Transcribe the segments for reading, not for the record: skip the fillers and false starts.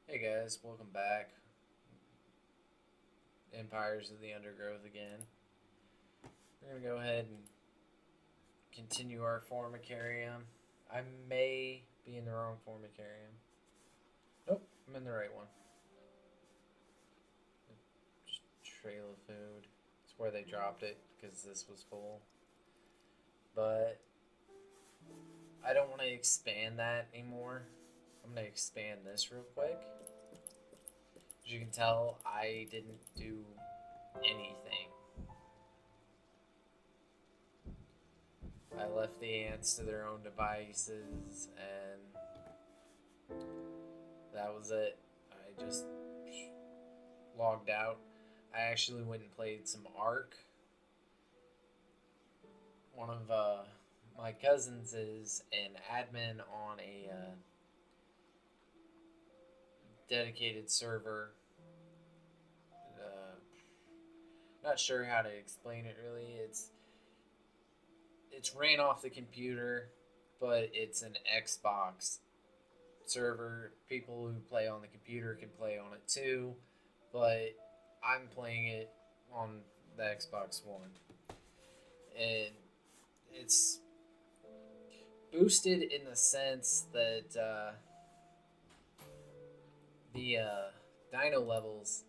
Hey guys, welcome back. Empires of the Undergrowth again. We're gonna go ahead and continue our Formicarium. I may be in the wrong Formicarium. Nope, I'm in the right one. Just trail of food. It's where they dropped it because this was full. But I don't want to expand that anymore. I'm gonna expand this real quick. As you can tell, I didn't do anything. I left the ants to their own devices, and that was it. I just logged out. I actually went and played some Ark. One of my cousins is an admin on a dedicated server. Not sure how to explain it really. It's ran off the computer, but it's an Xbox server. People who play on the computer can play on it too, but I'm playing it on the Xbox One. And it's boosted in the sense that the dino levels.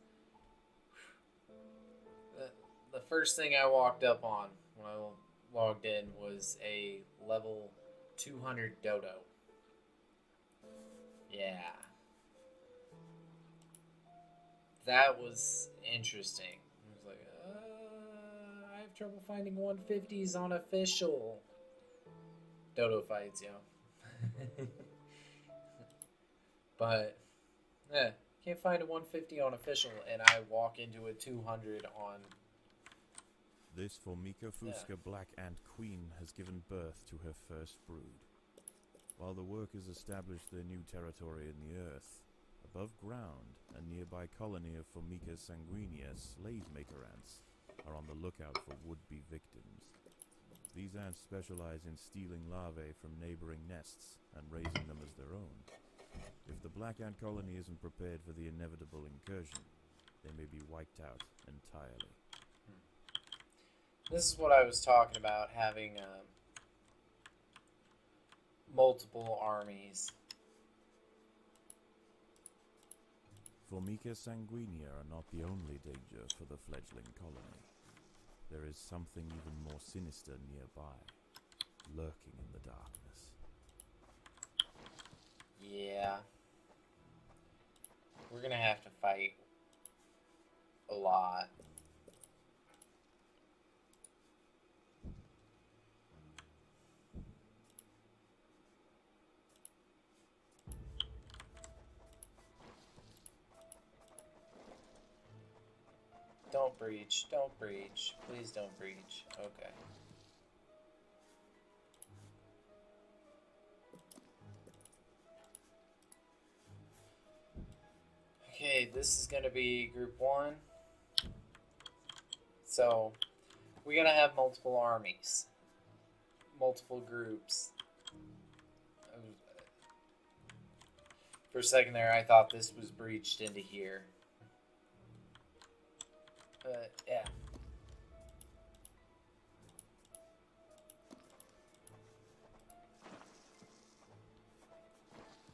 The first thing I walked up on when I logged in was a level 200 dodo. Yeah. That was interesting. I was like, I have trouble finding 150s on official. Dodo fights, yo. But, yeah, can't find a 150 on official, and I walk into a 200 on. This Formica fusca Yeah. black ant queen has given birth to her first brood. While the workers establish their new territory in the earth, above ground, a nearby colony of Formica sanguinea slave maker ants are on the lookout for would-be victims. These ants specialize in stealing larvae from neighboring nests and raising them as their own. If the black ant colony isn't prepared for the inevitable incursion, they may be wiped out entirely. This is what I was talking about, having multiple armies. Formica sanguinea are not the only danger for the fledgling colony. There is something even more sinister nearby, lurking in the darkness. Yeah. We're gonna have to fight a lot. Don't breach. Don't breach. Please don't breach. Okay. Okay, this is going to be group 1. So, we're going to have multiple armies. Multiple groups. For a second there, I thought this was breached into here. But, yeah.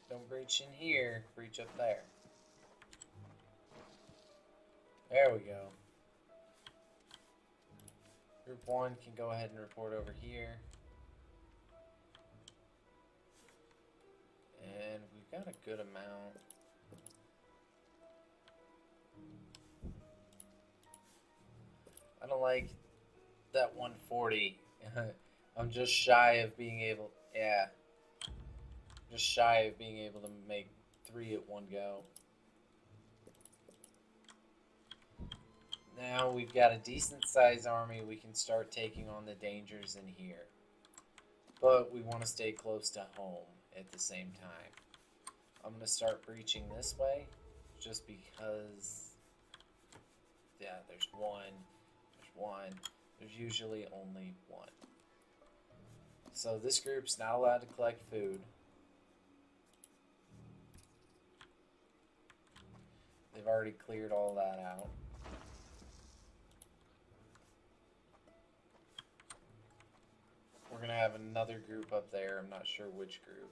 Don't breach in here, breach up there. There we go. Group 1 can go ahead and report over here. And we've got a good amount. I don't like that 140. I'm just shy of being able, yeah. Just shy of being able to make 3 at one go. Now we've got a decent sized army. We can start taking on the dangers in here. But we want to stay close to home at the same time. I'm going to start breaching this way just because, yeah, there's one. There's usually only one. So this group's not allowed to collect food. They've already cleared all that out. We're gonna have another group up there. I'm not sure which group.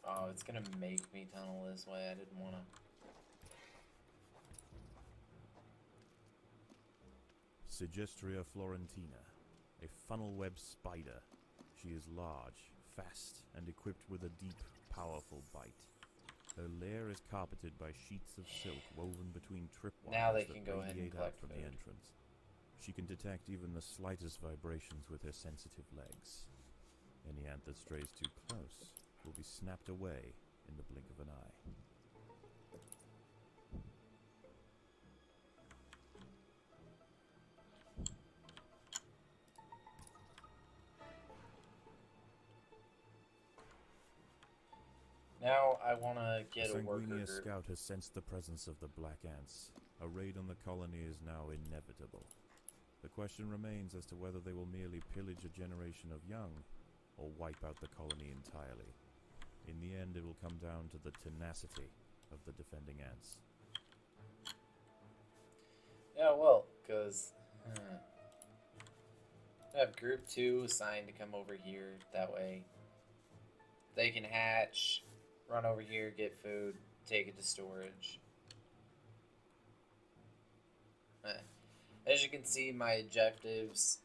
Oh, it's gonna make me tunnel this way. I didn't wanna. Sigestria florentina, a funnel web spider. She is large, fast, and equipped with a deep, powerful bite. Her lair is carpeted by sheets of silk woven between tripwires Now they that can go ahead and radiate out collect from food. the entrance. She can detect even the slightest vibrations with her sensitive legs. Any ant that strays too close will be snapped away in the blink of an eye. Now I want to get The a worker Sanguinius group. scout has sensed the presence of the black ants. A raid on the colony is now inevitable. The question remains as to whether they will merely pillage a generation of young, or wipe out the colony entirely. In the end, it will come down to the tenacity of the defending ants. Yeah, well, because I have group 2 assigned to come over here. That way they can hatch, run over here, get food, take it to storage. As you can see, my objectives,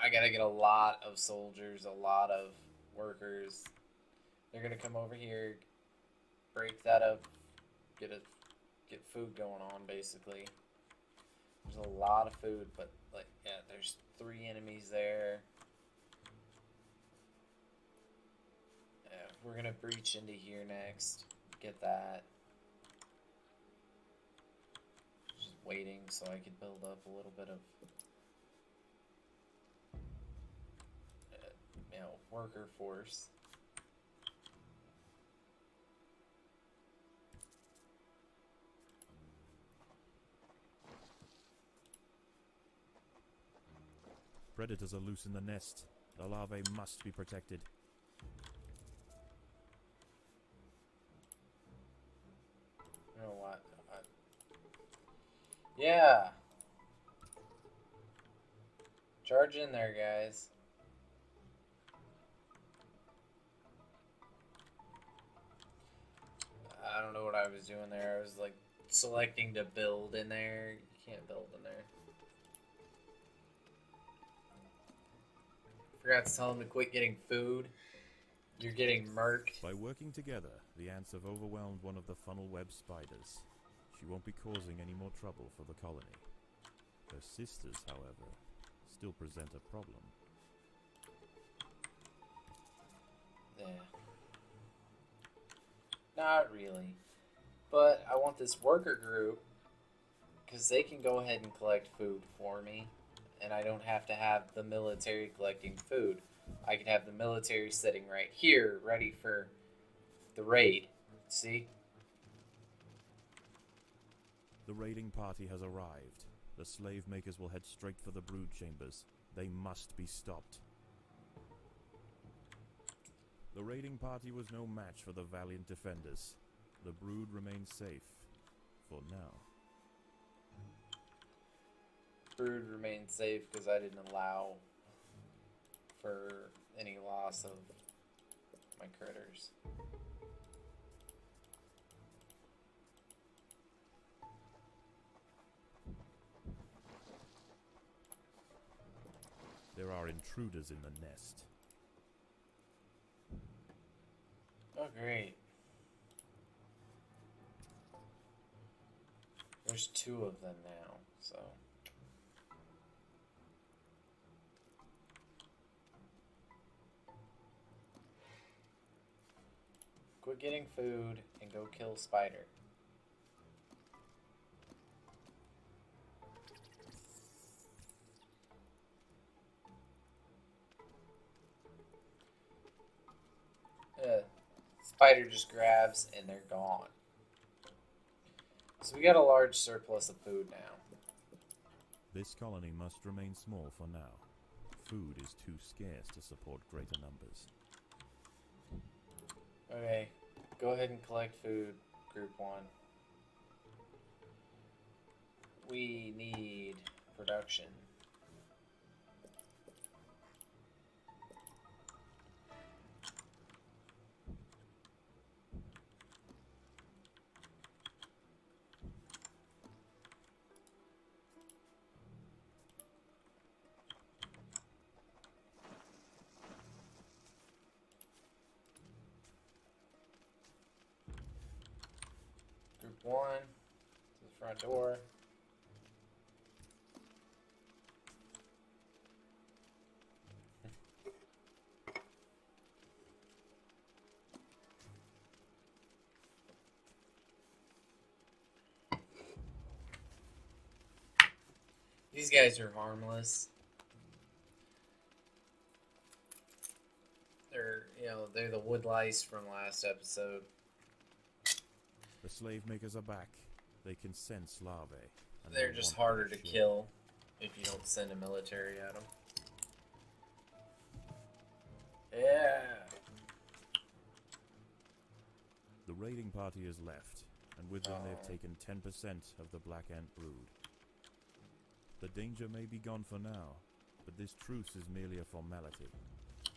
I gotta get a lot of soldiers, a lot of workers. They're gonna come over here, break that up, get food going on, basically. There's a lot of food, but like, yeah, there's 3 enemies there. Yeah, we're gonna breach into here next. Get that. Just waiting so I could build up a little bit of, worker force. Predators are loose in the nest. The larvae must be protected. You know what? Yeah. Charge in there, guys. I don't know what I was doing there. I was like selecting to build in there. You can't build in there. Forgot to tell them to quit getting food. You're getting murked. By working together, the ants have overwhelmed one of the funnel web spiders. She won't be causing any more trouble for the colony. Her sisters, however, still present a problem. Yeah. Not really. But I want this worker group because they can go ahead and collect food for me. And I don't have to have the military collecting food. I can have the military sitting right here, ready for the raid. See? The raiding party has arrived. The slave makers will head straight for the brood chambers. They must be stopped. The raiding party was no match for the valiant defenders. The brood remains safe. For now. Brood remains safe because I didn't allow for any loss of my critters. There are intruders in the nest. Oh, great. There's 2 of them now, so. Quit getting food and go kill spider. Spider just grabs and they're gone. So we got a large surplus of food now. This colony must remain small for now. Food is too scarce to support greater numbers. Okay, Go ahead and collect food, Group 1. We need production. Group 1 to the front door. These guys are harmless. They're the wood lice from last episode. The slave makers are back. They can sense larvae. And They're they just want harder their to share. kill if you don't send a military at them. Yeah. The raiding party has left, and with them Oh. they've taken 10% of the black ant brood. The danger may be gone for now, but this truce is merely a formality.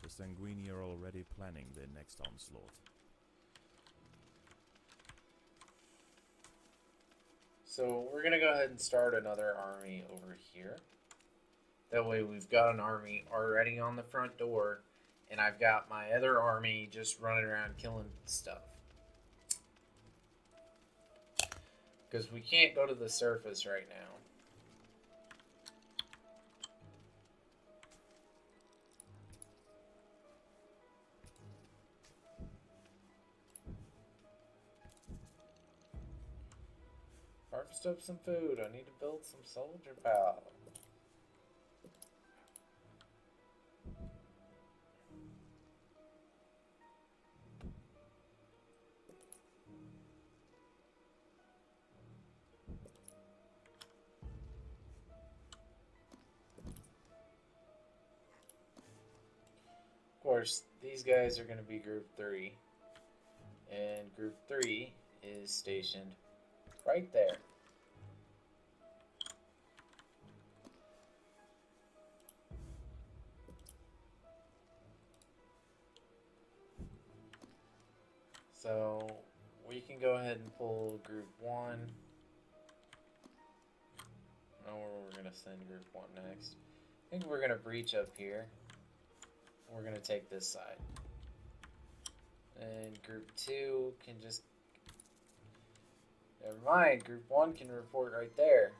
The Sanguini are already planning their next onslaught. So we're gonna go ahead and start another army over here. That way we've got an army already on the front door, and I've got my other army just running around killing stuff. Because we can't go to the surface right now. Harvest up some food. I need to build some soldier pal. Of course, these guys are going to be Group 3. And Group 3 is stationed right there. So we can go ahead and pull Group 1. I don't know where we're going to send Group 1 next. I think we're going to breach up here. We're going to take this side. And Group 2 can just... Never mind, Group 1 can report right there.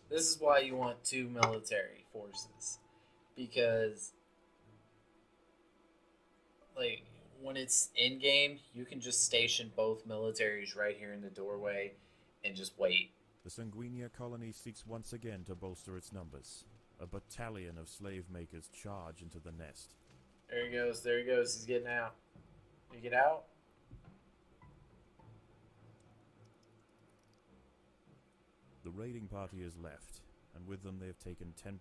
This is why you want 2 military forces. Because, like, when it's in-game, you can just station both militaries right here in the doorway and just wait. The Sanguinia colony seeks once again to bolster its numbers. A battalion of slave makers charge into the nest. There he goes, there he goes, he's getting out. You get out? The raiding party has left, and with them they have taken 10%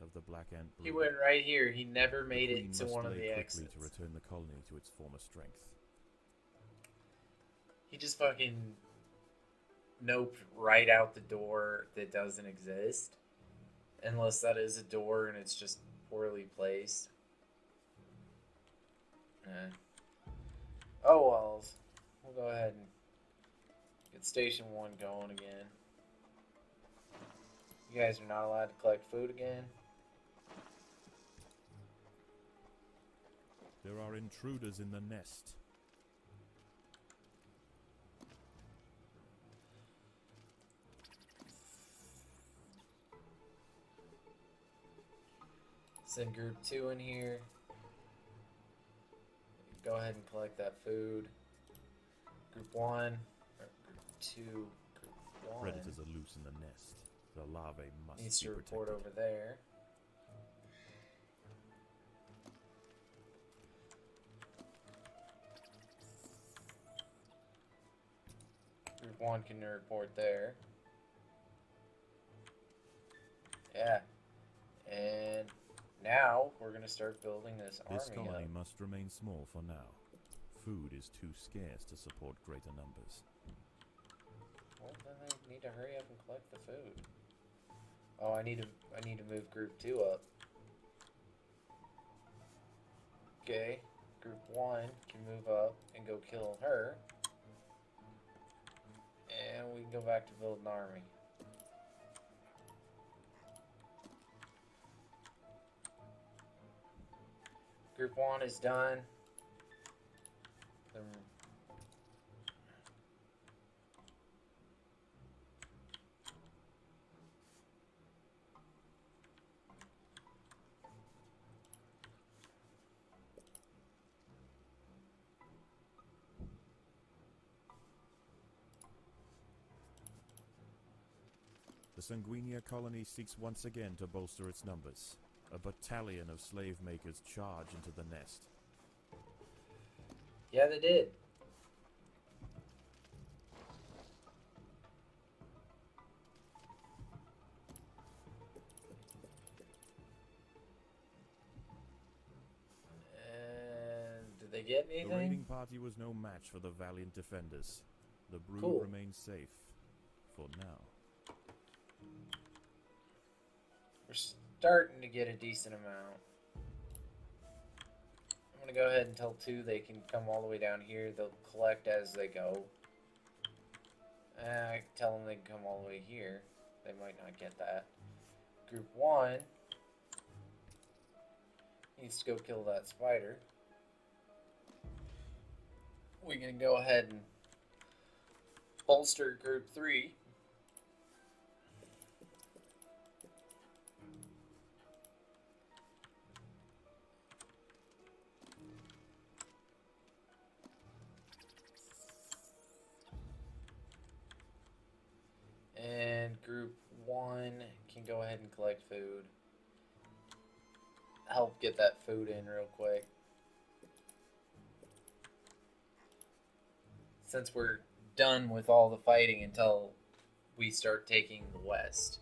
of the black ant brood. He went right here, he never The made queen it to must one of lay the quickly exits. to return the colony to its former strength. He just fucking noped right out the door that doesn't exist. Unless that is a door and it's just poorly placed. Oh well. We'll go ahead and get Station 1 going again. You guys are not allowed to collect food again. There are intruders in the nest. Send Group 2 in here. Go ahead and collect that food. Group 1. Or Group 2. Group 1. Predators are loose in the nest. The larvae must Needs be to protected. report over there. Group Group 1 can report there. Yeah. And now we're going to start building this This army colony up. must remain small for now. Food is too scarce to support greater numbers. Well, then they need to hurry up and collect the food. Oh, I need to move Group 2 up. Okay, Group 1 can move up and go kill her. And we can go back to build an army. Group 1 is done. The Sanguinia colony seeks once again to bolster its numbers. A battalion of slave makers charge into the nest. Yeah, they did. And did they get anything? The raiding party was no match for the valiant defenders. The brood Cool. remains safe. For now. We're starting to get a decent amount. I'm going to go ahead and tell 2 they can come all the way down here. They'll collect as they go. I tell them they can come all the way here. They might not get that. Group 1 needs to go kill that spider. We can go ahead and bolster Group 3. And Group 1 can go ahead and collect food. Help get that food in real quick. Since we're done with all the fighting until we start taking the west.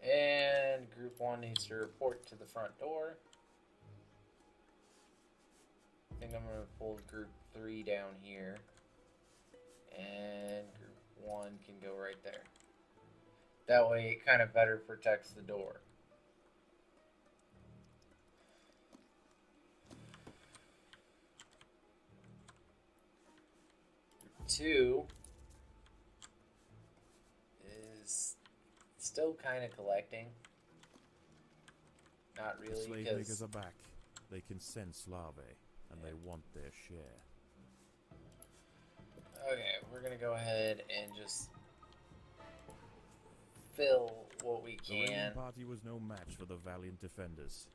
And Group 1 needs to report to the front door. I think I'm going to pull Group 3 down here. And Group 1 can go right there. That way it kind of better protects the door. Group 2 is still kind of collecting. Not The really, slave because makers are back. They can sense larvae, and they want their share. okay, we're gonna go ahead and just fill what we The raiding can. party was no match for the valiant defenders.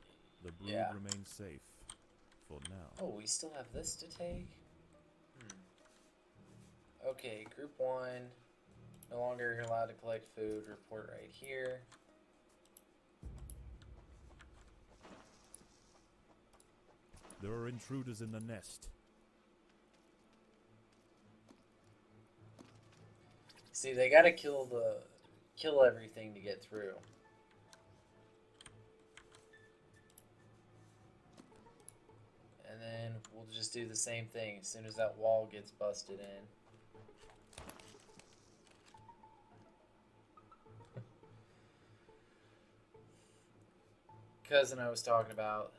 The brood Yeah. remains safe. For now. Oh, we still have this to take? Okay, Group 1. No longer allowed to collect food. Report right here. There are intruders in the nest. See, they gotta kill everything to get through. And then we'll just do the same thing as soon as that wall gets busted in. Cousin I was talking about,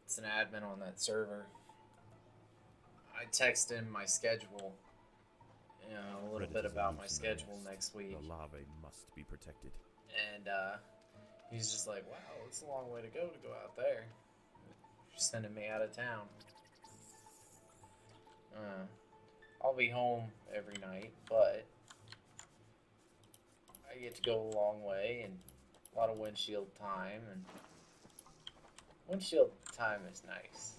it's an admin on that server. I text him my schedule, you know, a little bit Predators are about my loose in the schedule nest. next week. The larvae must be protected. And he's just like, wow, it's a long way to go out there. You're sending me out of town. I'll be home every night, but get to go a long way and a lot of windshield time, and windshield time is nice.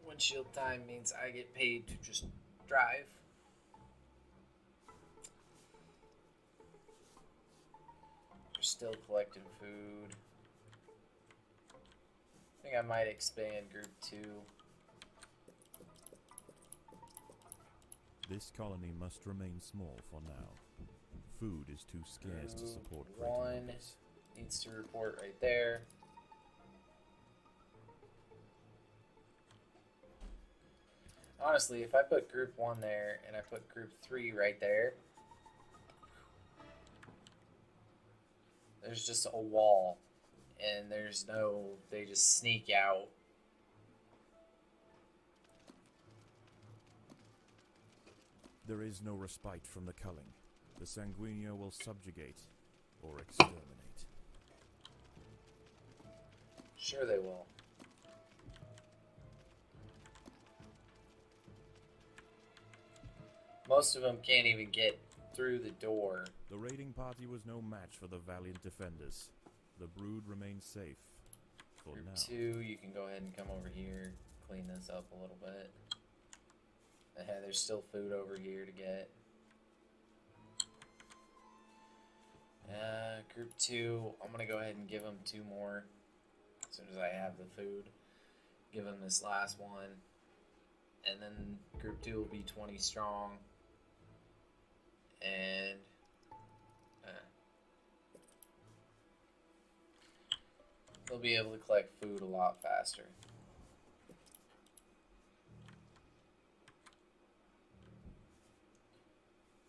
Windshield time means I get paid to just drive. We're still collecting food. I think I might expand group 2. This colony must remain small for now. Food is too scarce to support greater 1 numbers. needs to report right there. Honestly, if I put group 1 there and I put group 3 right there, there's just a wall, and there's no, they just sneak out. There is no respite from the culling. The Sanguinea will subjugate or exterminate. Sure they will. Most of them can't even get through the door. The raiding party was no match for the valiant defenders. The brood remains safe for Group now. 2, you can go ahead and come over here, clean this up a little bit. There's still food over here to get. Group 2, I'm going to go ahead and give them 2 more as soon as I have the food. Give them this last one. And then group 2 will be 20 strong. And they'll be able to collect food a lot faster.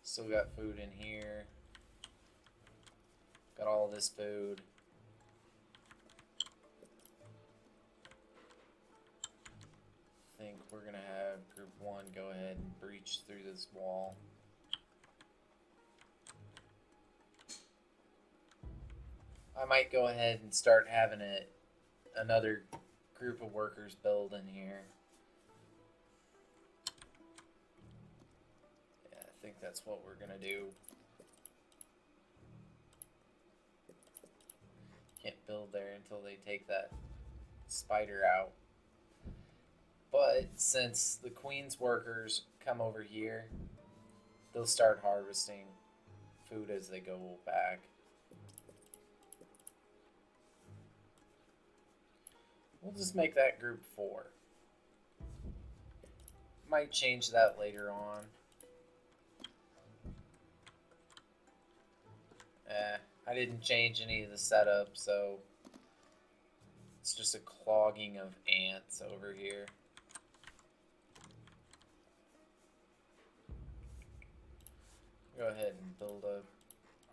Still got food in here. Got all this food. I think we're gonna have group 1 go ahead and breach through this wall. I might go ahead and start having another group of workers build in here. Yeah, I think that's what we're gonna do. Can't build there until they take that spider out. But since the queen's workers come over here, they'll start harvesting food as they go back. We'll just make that group 4. Might change that later on. I didn't change any of the setup, so it's just a clogging of ants over here. Go ahead and build up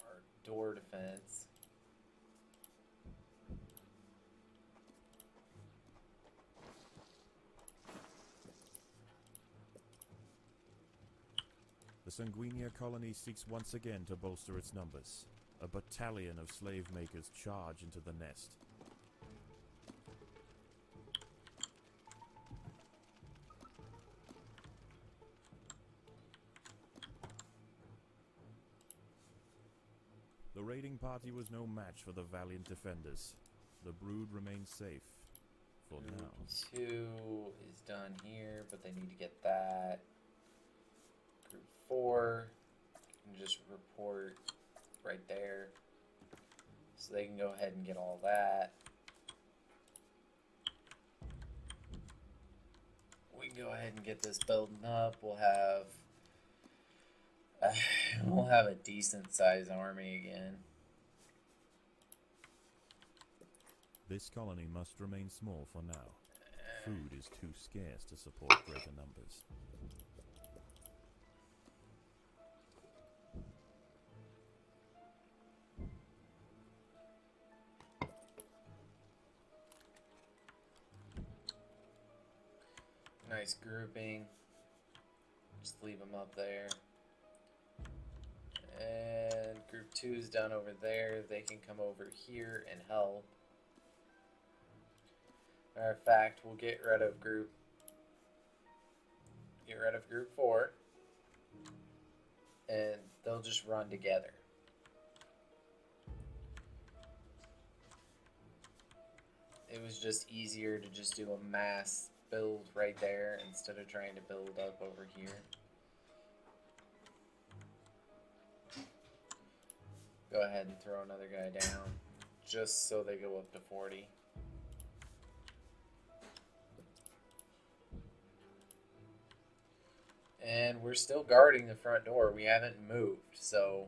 our door defense. The Sanguinea colony seeks once again to bolster its numbers. A battalion of slave makers charge into the nest. The raiding party was no match for the valiant defenders. The brood remains safe for now. Group 2 is done here, but they need to get that. Group 4 can just report right there, so they can go ahead and get all that. We can go ahead and get this building up. We'll have a decent sized army again. This colony must remain small for now. Food is too scarce to support greater numbers. Nice grouping. Just leave them up there. And group 2 is done over there. They can come over here and help. Matter of fact, we'll get rid of group get rid of group 4, and they'll just run together. It was just easier to just do a mass build right there instead of trying to build up over here. Go ahead and throw another guy down just so they go up to 40. And we're still guarding the front door. We haven't moved, so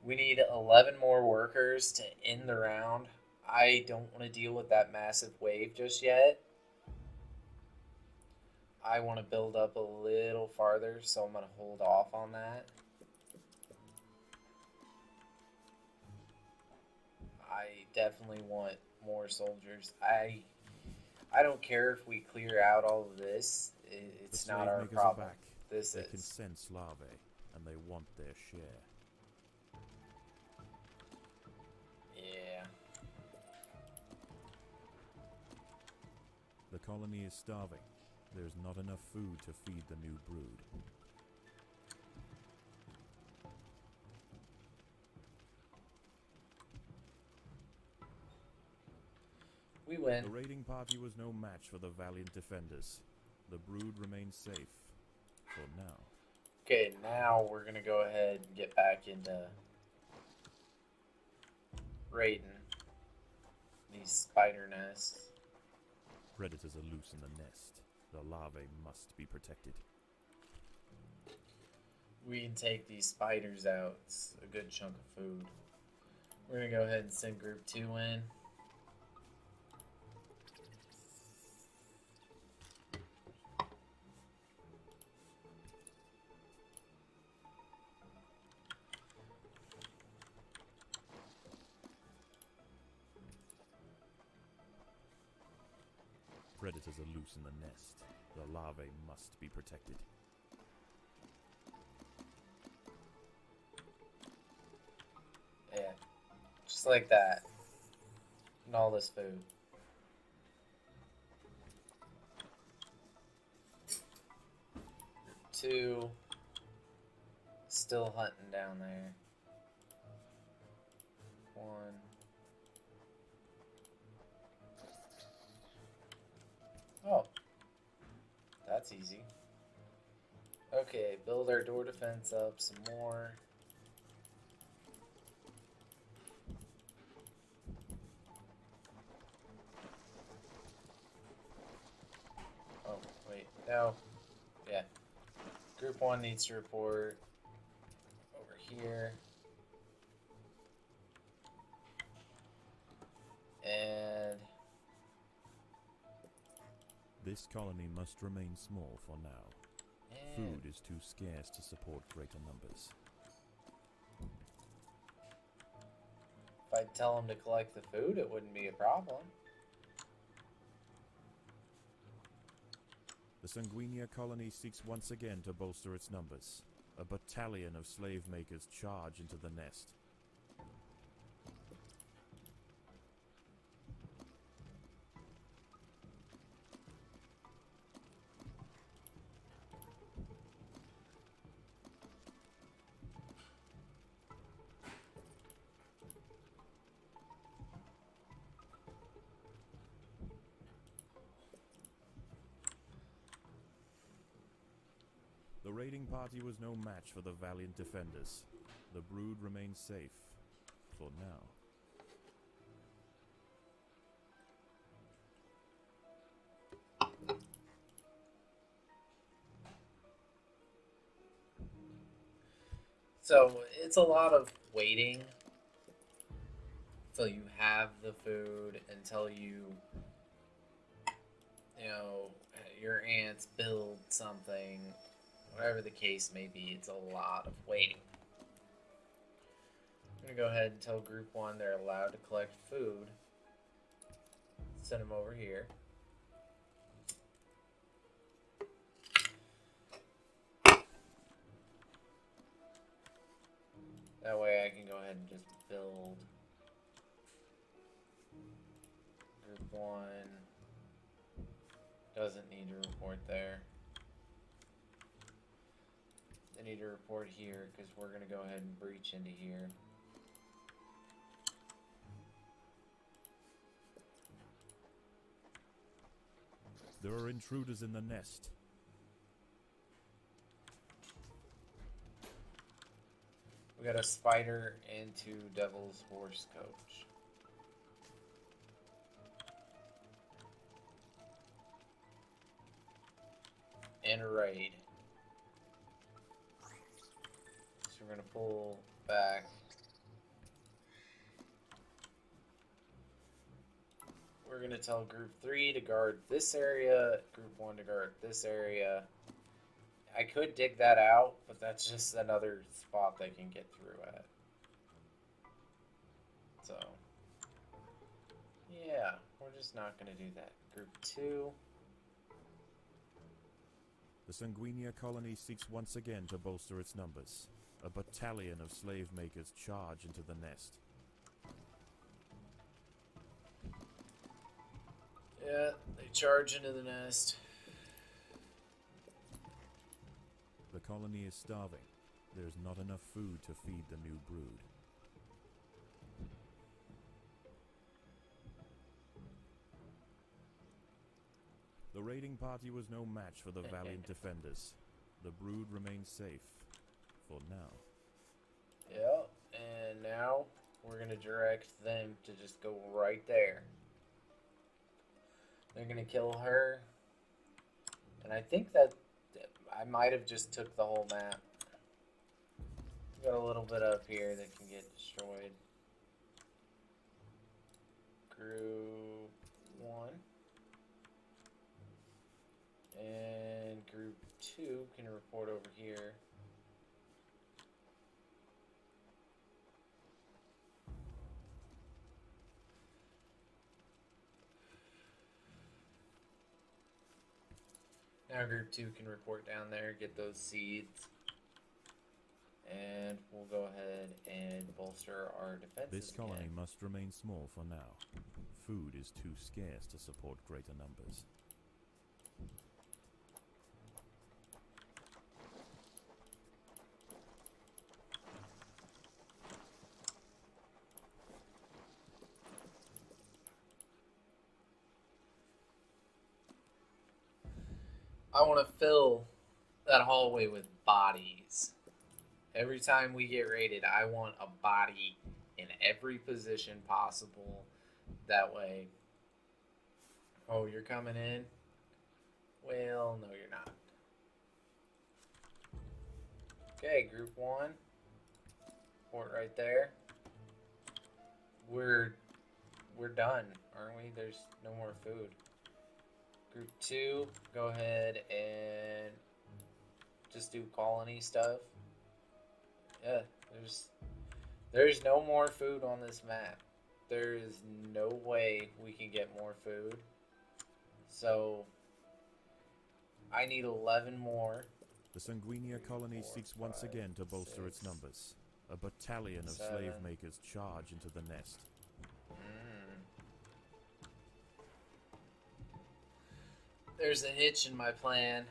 we need 11 more workers to end the round. I don't want to deal with that massive wave just yet. I want to build up a little farther, so I'm going to hold off on that. I definitely want more soldiers. I don't care if we clear out all of this. It's not our problem. This is. They can sense larvae, and they want their share. Yeah. The colony is starving. There's not enough food to feed the new brood. We win. The raiding party was no match for the valiant defenders. The brood remains safe. For now. Okay, now we're going to go ahead and get back into raiding these spider nests. Predators are loose in the nest. The larvae must be protected. We can take these spiders out. It's a good chunk of food. We're going to go ahead and send group 2 in. Predators are loose in the nest. The larvae must be protected. Yeah, just like that. And all this food. Group 2. Still hunting down there. 1. Oh, that's easy. Okay, build our door defense up some more. Oh, wait, no. Yeah. Group 1 needs to report over here. And This colony must remain small for now. Food is too scarce to support greater numbers. if I tell them to collect the food, it wouldn't be a problem. The Sanguinia colony seeks once again to bolster its numbers. A battalion of slave makers charge into the nest. The raiding party was no match for the valiant defenders. The brood remains safe. For now. So it's a lot of waiting until you have the food, until you know, your ants build something. Whatever the case may be, it's a lot of waiting. I'm going to go ahead and tell Group 1 they're allowed to collect food. Send them over here. That way I can go ahead and just build. Group 1 doesn't need to report there. They need to report here because we're going to go ahead and breach into here. There are intruders in the nest. We got a spider and 2 devil's horse coach. And a raid. So we're gonna pull back. We're gonna tell group 3 to guard this area, group 1 to guard this area. I could dig that out, but that's just another spot they can get through at. So, yeah, we're just not gonna do that. Group 2. The Sanguinia colony seeks once again to bolster its numbers. A battalion of slave makers charge into the nest. Yeah, they charge into the nest. The colony is starving. There is not enough food to feed the new brood. The raiding party was no match for the valiant defenders. The brood remains safe. For now. Yep, and now we're going to direct them to just go right there. They're going to kill her. And I think that I might have just took the whole map. We got a little bit up here that can get destroyed. Group 1. And group 2 can report over here. Now group 2 can report down there, get those seeds. And we'll go ahead and bolster our defenses. This colony again. must remain small for now. Food is too scarce to support greater numbers. I want to fill that hallway with bodies. Every time we get raided, I want a body in every position possible. That way, oh, you're coming in? Well, no, you're not. Okay, group 1. Port right there. We're done, aren't we? There's no more food. Group 2, go ahead and just do colony stuff. Yeah, there's no more food on this map. There is no way we can get more food. So I need 11 more. The Sanguinia colony seeks once again to bolster its numbers. A battalion of slave makers charge into the nest. There's a hitch in my plan.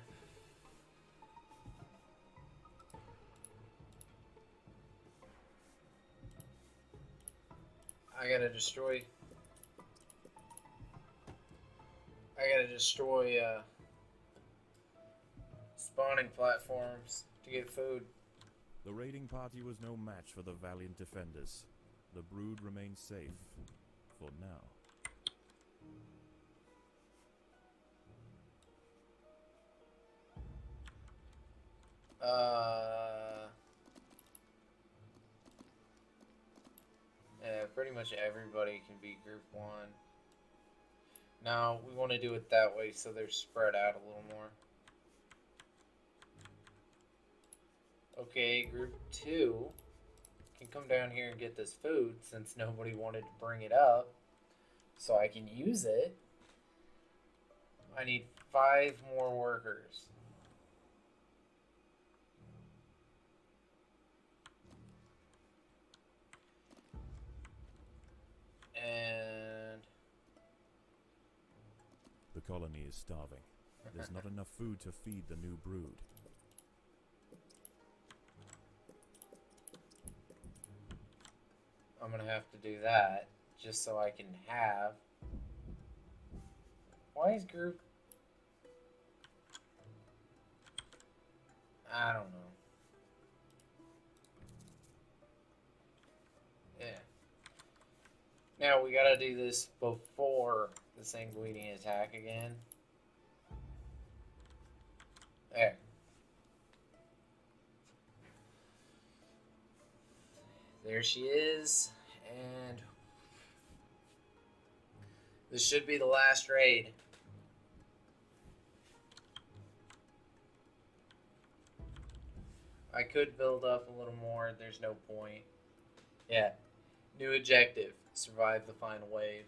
I gotta destroy spawning platforms to get food. The raiding party was no match for the valiant defenders. The brood remains safe. For now. Yeah, pretty much everybody can be group 1. No, we want to do it that way so they're spread out a little more. Okay, group 2 can come down here and get this food since nobody wanted to bring it up. So I can use it. I need 5 more workers. And the colony is starving. There's not enough food to feed the new brood. I'm gonna have to do that just so I can have. Why is group? I don't know. Yeah. Now we gotta do this before the Sanguini attack again. There. There she is. And this should be the last raid. I could build up a little more. There's no point. Yeah. New objective. Survive the final wave.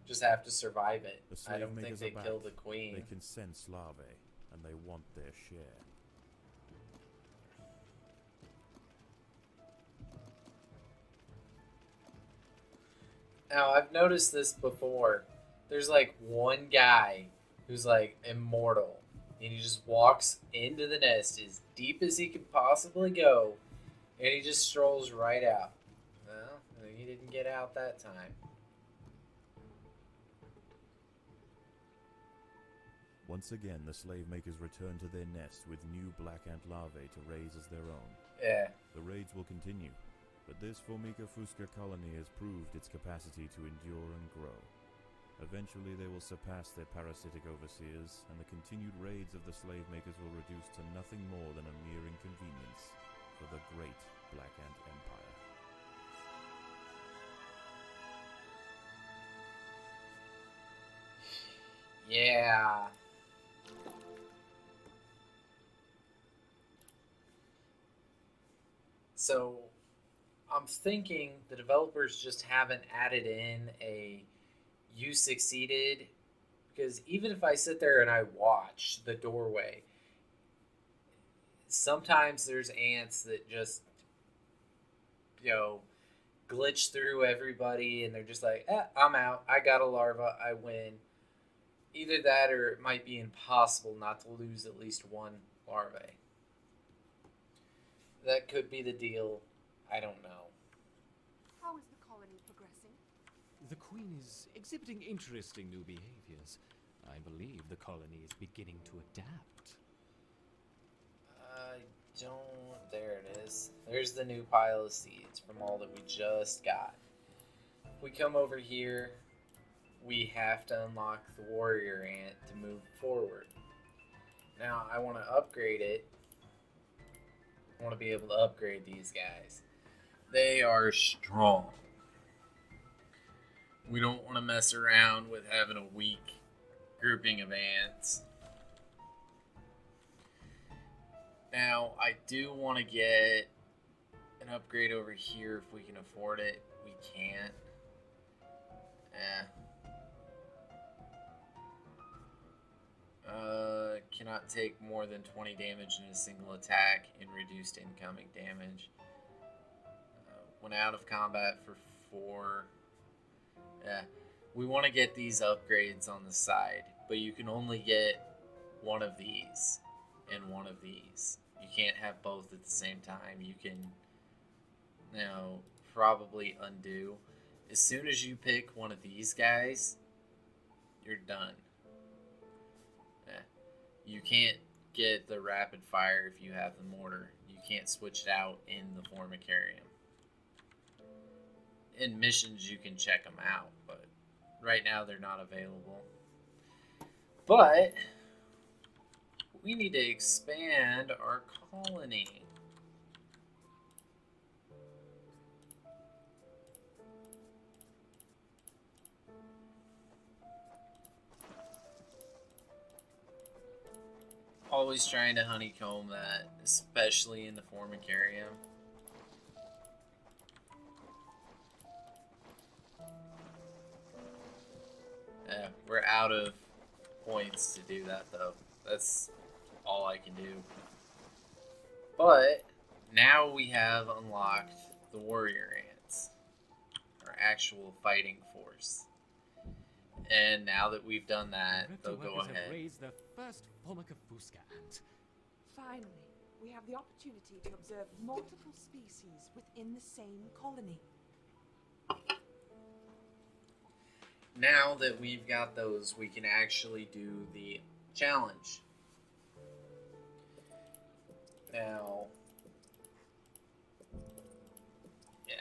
Just have to survive it. The I slave don't think makers they are back. killed the queen. They can sense larvae, and they want their share. Now, I've noticed this before. There's like one guy who's like immortal. And he just walks into the nest as deep as he could possibly go. And he just strolls right out. Well, he didn't get out that time. Once again, the slave makers return to their nest with new black ant larvae to raise as their own. Yeah. The raids will continue, but this Formica fusca colony has proved its capacity to endure and grow. Eventually they will surpass their parasitic overseers, and the continued raids of the slave makers will reduce to nothing more than a mere inconvenience for the great Black Ant Empire. Yeah. So, I'm thinking the developers just haven't added in a "you succeeded," because even if I sit there and I watch the doorway, sometimes there's ants that just, glitch through everybody and they're just like, I'm out. I got a larva. I win. Either that or it might be impossible not to lose at least one larvae. That could be the deal. I don't know. How is the colony progressing? The Queen is exhibiting interesting new behaviors. I believe the colony is beginning to adapt. I don't... There it is. There's the new pile of seeds from all that we just got. If we come over here, we have to unlock the warrior ant to move forward. Now, I want to upgrade it. I want to be able to upgrade these guys. They are strong. We don't want to mess around with having a weak grouping of ants. Now, I do want to get an upgrade over here if we can afford it. We can't. Cannot take more than 20 damage in a single attack and reduced incoming damage. Went out of combat for 4. We want to get these upgrades on the side, but you can only get one of these and one of these. You can't have both at the same time. You can, probably undo. As soon as you pick one of these guys, you're done. You can't get the rapid fire if you have the mortar. You can't switch it out in the Formicarium. In missions, you can check them out, but right now they're not available. But we need to expand our colony. Always trying to honeycomb that, especially in the Formicarium. We're out of points to do that, though. That's all I can do. But now we have unlocked the warrior ants, our actual fighting force. And now that we've done that, they'll go ahead. Have raised the first Formica fusca ant. Finally, we have the opportunity to observe multiple species within the same colony. Now that we've got those, we can actually do the challenge. Now, yeah,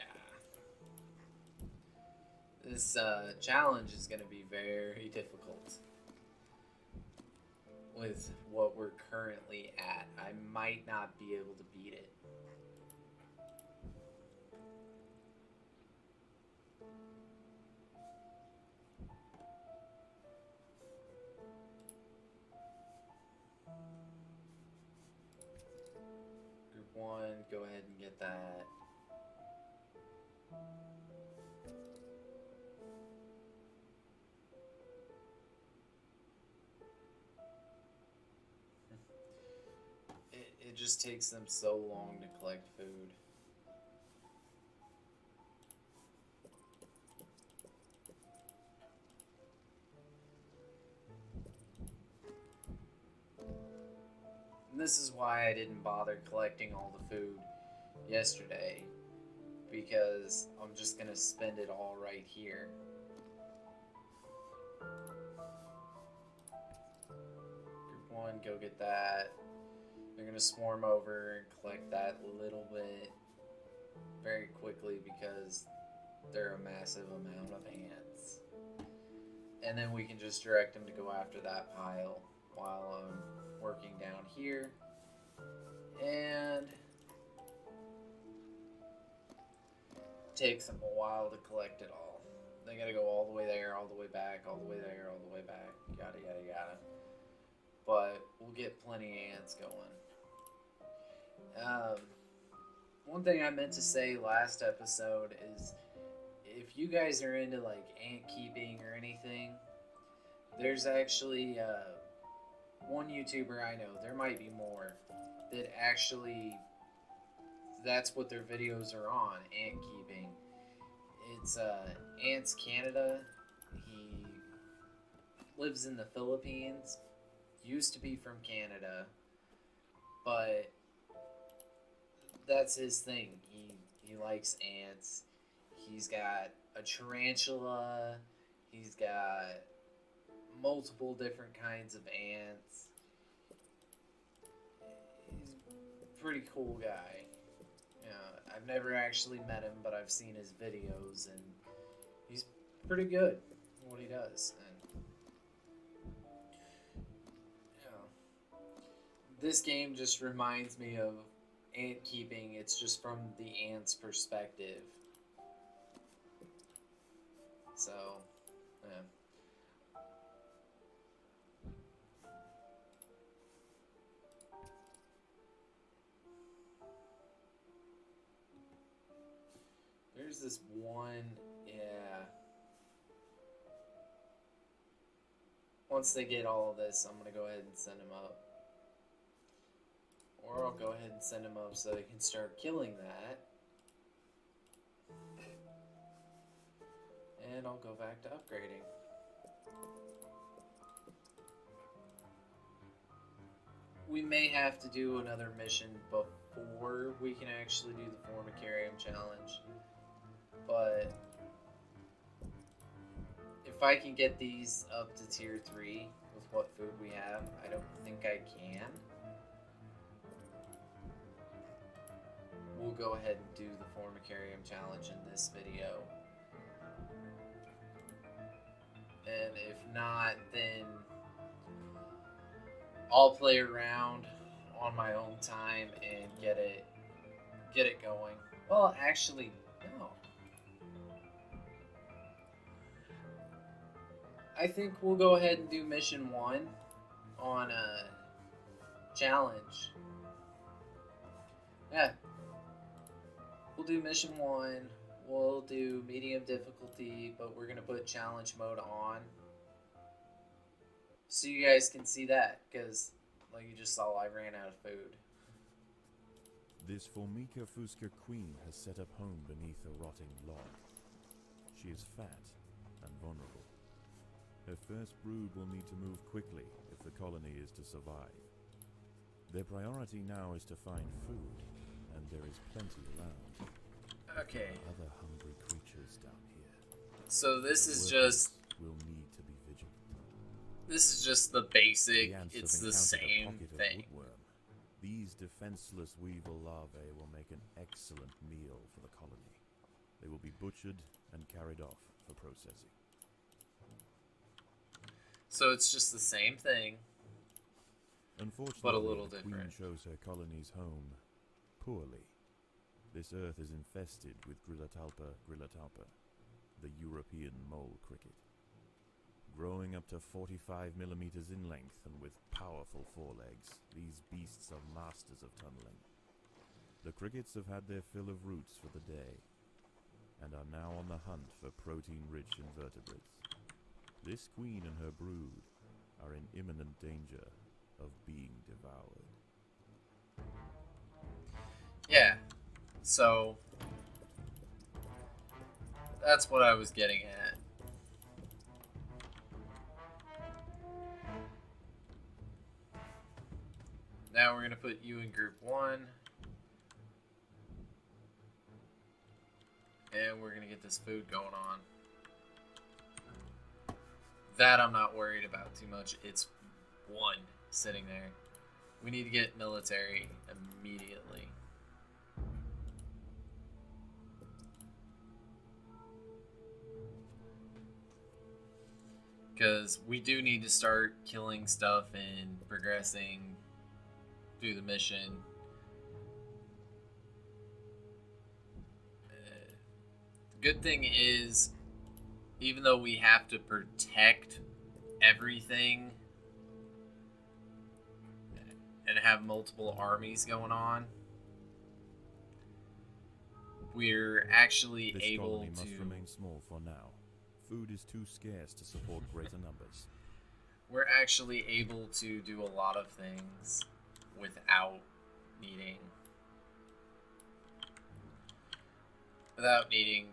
this challenge is going to be very difficult with what we're currently at. I might not be able to beat it. Group 1, go ahead and get that. It just takes them so long to collect food. And this is why I didn't bother collecting all the food yesterday, because I'm just gonna spend it all right here. Group 1, go get that. They're gonna swarm over and collect that little bit very quickly because they're a massive amount of ants. And then we can just direct them to go after that pile while I'm working down here. And it takes them a while to collect it all. They gotta go all the way there, all the way back, all the way there, all the way back, yada yada yada. But we'll get plenty of ants going. One thing I meant to say last episode is if you guys are into like ant keeping or anything, there's actually one YouTuber I know, there might be more, that actually that's what their videos are on, ant keeping. It's Ants Canada. He lives in the Philippines, used to be from Canada, but that's his thing. He likes ants. He's got a tarantula. He's got multiple different kinds of ants. He's a pretty cool guy. I've never actually met him, but I've seen his videos, and he's pretty good at what he does. And this game just reminds me of ant keeping. It's just from the ant's perspective. So, yeah. There's this one, yeah. Once they get all of this, I'm going to go ahead and send them up. Or I'll go ahead and send them up so they can start killing that. And I'll go back to upgrading. We may have to do another mission before we can actually do the Formicarium challenge. But if I can get these up to tier 3 with what food we have, I don't think I can. We'll go ahead and do the Formicarium challenge in this video. And if not, then I'll play around on my own time and get it going. Well, actually, no. I think we'll go ahead and do mission 1 on a challenge. Yeah. We'll do mission 1. We'll do medium difficulty, but we're going to put challenge mode on. So you guys can see that, because like you just saw, I ran out of food. This Formica fusca queen has set up home beneath a rotting log. She is fat and vulnerable. Her first brood will need to move quickly if the colony is to survive. Their priority now is to find food, and there is plenty around. Okay. Other hungry creatures down here. So this is Workers just will need to be vigilant. the basic. The ants It's have the encountered a same pocket of thing. woodworm. These defenseless weevil larvae will make an excellent meal for the colony. They will be butchered and carried off for processing. So it's just the same thing. Unfortunately, But a little the different. Queen chose her colony's home poorly. This earth is infested with Grillotalpa grillotalpa, the European mole cricket. Growing up to 45 millimeters in length and with powerful forelegs, these beasts are masters of tunneling. The crickets have had their fill of roots for the day, and are now on the hunt for protein-rich invertebrates. This queen and her brood are in imminent danger of being devoured. Yeah. So that's what I was getting at. Now we're going to put you in group 1. And we're going to get this food going on. That I'm not worried about too much. It's 1 sitting there. We need to get military immediately. Because we do need to start killing stuff and progressing through the mission. The good thing is, even though we have to protect everything and have multiple armies going on, we're actually This able colony must to... remain small for now. Food is too scarce to support greater numbers. We're actually able to do a lot of things without needing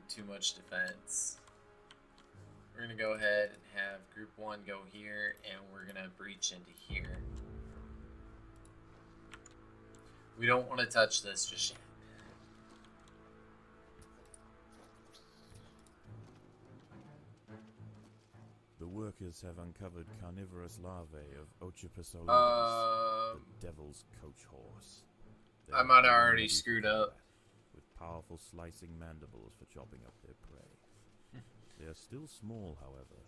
too much defense. We're gonna go ahead and have group 1 go here, and we're gonna breach into here. We don't want to touch this just yet. The workers have uncovered carnivorous larvae of Ochipasolides, the devil's coach horse. They I are might have very already ready for screwed up. combat, with powerful slicing mandibles for chopping up their prey. They are still small, however,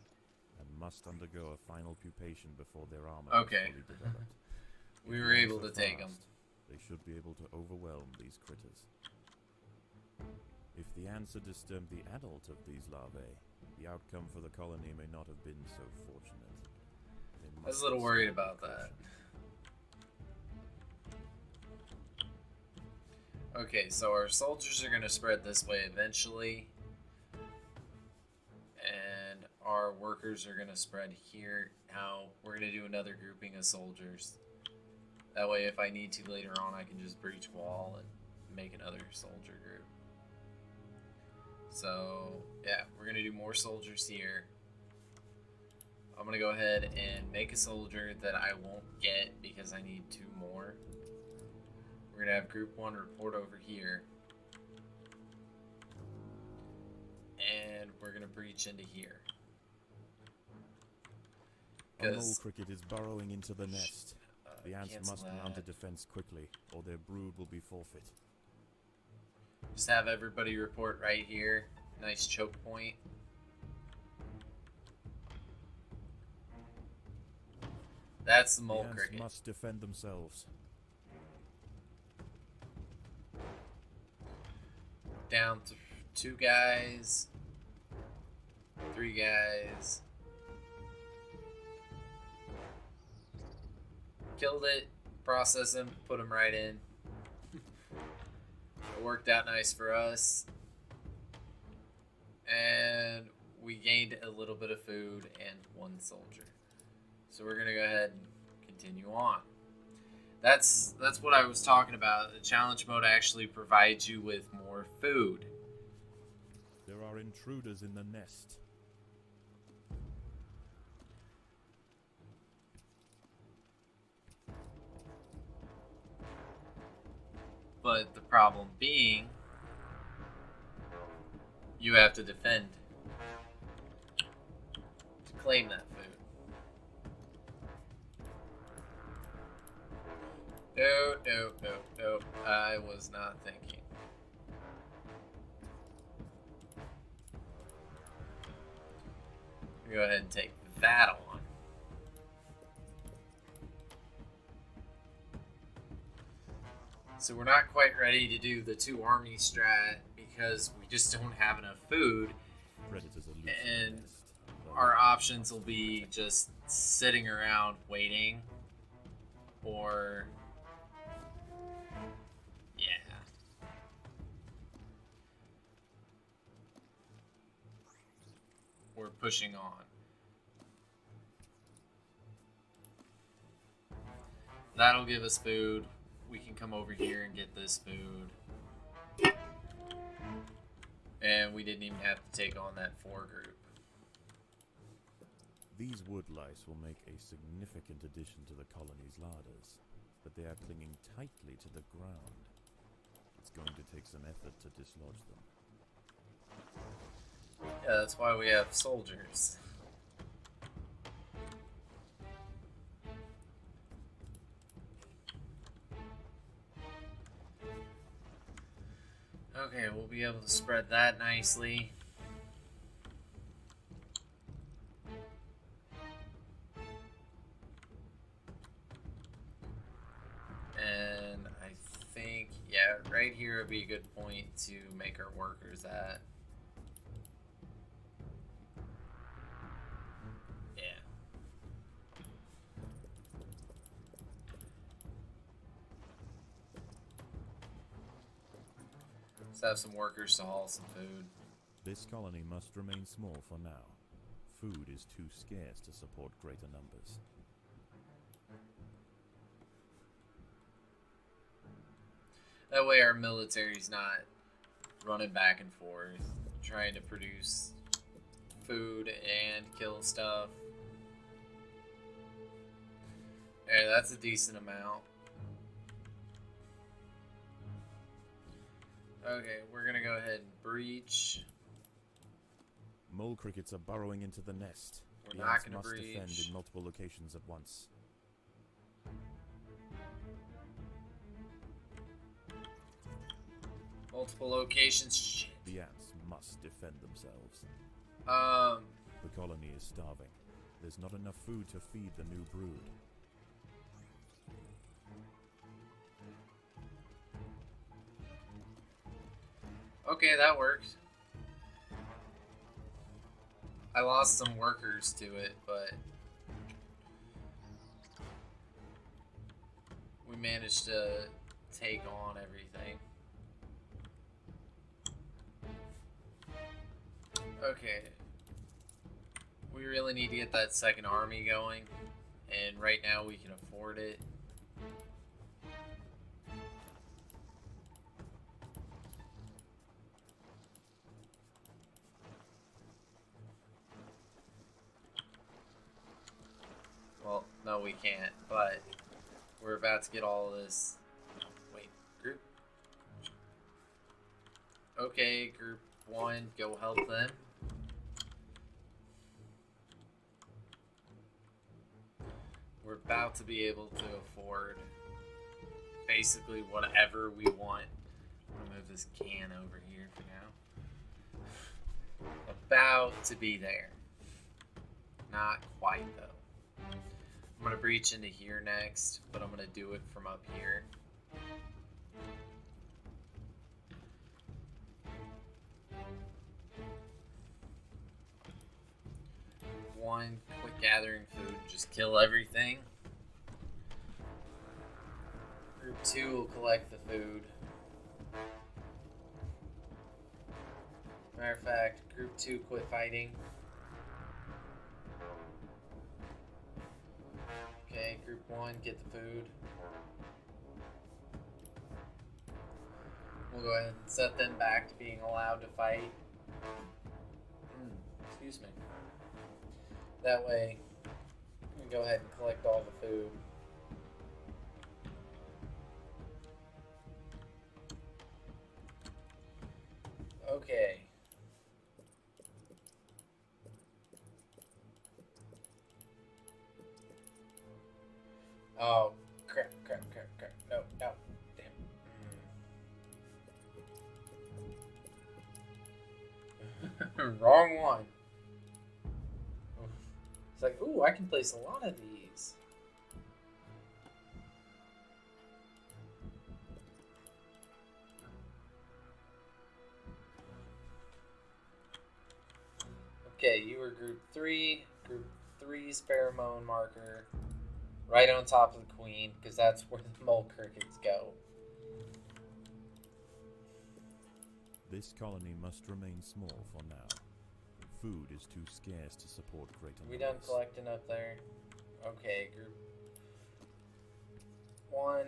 and must undergo a final pupation before their armor Okay. is fully developed. We If were the able ants to are take 'em. fast, they should be able to overwhelm these critters. If the ants had disturbed the adult of these larvae, the outcome for the colony may not have been so fortunate. I was a little worried about that. Okay, so our soldiers are going to spread this way eventually. And our workers are going to spread here. Now, we're going to do another grouping of soldiers. That way, if I need to later on, I can just breach wall and make another soldier group. So, yeah, we're going to do more soldiers here. I'm going to go ahead and make a soldier that I won't get because I need 2 more. We're going to have group 1 report over here. And we're going to breach into here. A mole 'Cause- cricket is burrowing into the nest. The ants cancel must mount a that. defense quickly, or their brood will be forfeit. Just have everybody report right here. Nice choke point. That's the The mole ants cricket. must defend themselves. Down 2 guys. 3 guys. Killed it. Process him. Put him right in. It worked out nice for us. And we gained a little bit of food and 1 soldier. So we're going to go ahead and continue on. That's what I was talking about. The challenge mode actually provides you with more food. There are intruders in the nest. But the problem being, you have to defend to claim that food. No, no, no, no. I was not thinking. Go ahead and take that on. So we're not quite ready to do the 2 army strat because we just don't have enough food. Predators are loose in And the nest. our options will be just sitting around waiting or we're pushing on. That'll give us food. We can come over here and get this food. And we didn't even have to take on that 4 group. These wood lice will make a significant addition to the colony's larders, but they are clinging tightly to the ground. It's going to take some effort to dislodge them. Yeah, that's why we have soldiers. Okay, we'll be able to spread that nicely. And I think, yeah, right here would be a good point to make our workers at. Yeah. Let's have some workers to haul some food. This colony must remain small for now. Food is too scarce to support greater numbers. That way our military's not running back and forth, trying to produce food and kill stuff. Yeah, that's a decent amount. Okay, we're gonna go ahead and breach. Mole crickets are burrowing into the nest. We're The not ants gonna must defend breach. in multiple locations at once. Multiple locations. Shit. The ants must defend themselves. The The colony is starving. There's not enough food to feed the new brood. Okay, that works. I lost some workers to it, but we managed to take on everything. Okay. We really need to get that second army going, and right now we can afford it. Well, no, we can't, but we're about to get all this. Wait, group? Okay, group 1, go help them. We're about to be able to afford basically whatever we want. I'm gonna move this can over here for now. About to be there. Not quite, though. I'm gonna breach into here next, but I'm gonna do it from up here. One, quit gathering food, just kill everything. Group 2 will collect the food. Matter of fact, Group 2 quit fighting. Okay, Group 1, get the food. We'll go ahead and set them back to being allowed to fight. Excuse me. That way, we can go ahead and collect all the food. Okay. Oh, crap. No. Damn. Wrong one. It's like, ooh, I can place a lot of these. Okay, you were group 3. Group 3's pheromone marker. Right on top of the queen, because that's where the mole crickets go. This colony must remain small for now. Food is too scarce to support greater We numbers. done collecting up there? Okay, group 1,